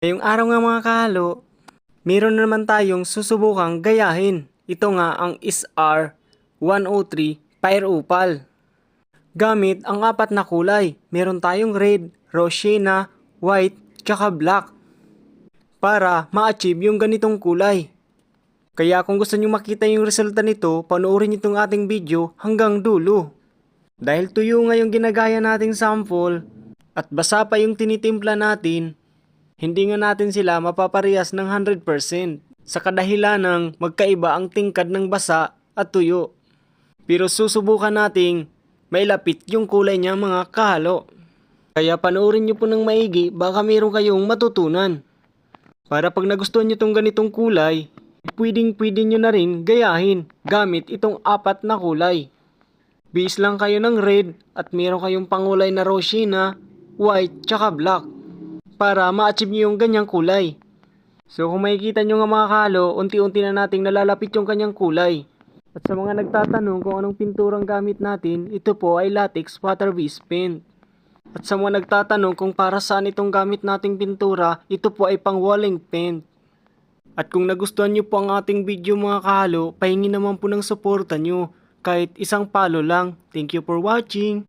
Ngayong araw nga mga kahalo, meron na naman tayong susubukang gayahin. Ito nga ang SR-103 Fire Opal. Gamit ang apat na kulay. Meron tayong red, rose sienna, white, tsaka black. Para ma-achieve yung ganitong kulay. Kaya kung gusto nyo makita yung resulta nito, panoorin nyo itong ating video hanggang dulo. Dahil tuyo nga yung ginagaya nating sample at basa pa yung tinitimpla natin, hindi nga natin sila mapaparehas ng 100% sa kadahilan ng magkaiba ang tingkad ng basa at tuyo. Pero susubukan nating mailapit yung kulay niya mga kahalo. Kaya panoorin nyo po ng maigi, baka meron kayong matutunan. Para pag nagustuhan nyo tong ganitong kulay, pwedeng nyo na rin gayahin gamit itong apat na kulay. Base lang kayo ng red at meron kayong pangulay na rose sienna, white, tsaka black para ma-achieve nyo yung ganyang kulay. So kung makikita nyo nga mga kahalo, unti-unti na nating nalalapit yung kanyang kulay. At sa mga nagtatanong kung anong pinturang gamit natin, ito po ay latex water-based paint. At sa mga nagtatanong kung para saan itong gamit nating pintura, ito po ay pang walling paint. At kung nagustuhan nyo po ang ating video mga kahalo, pahingi naman po ng suporta nyo. Kahit isang palo lang. Thank you for watching.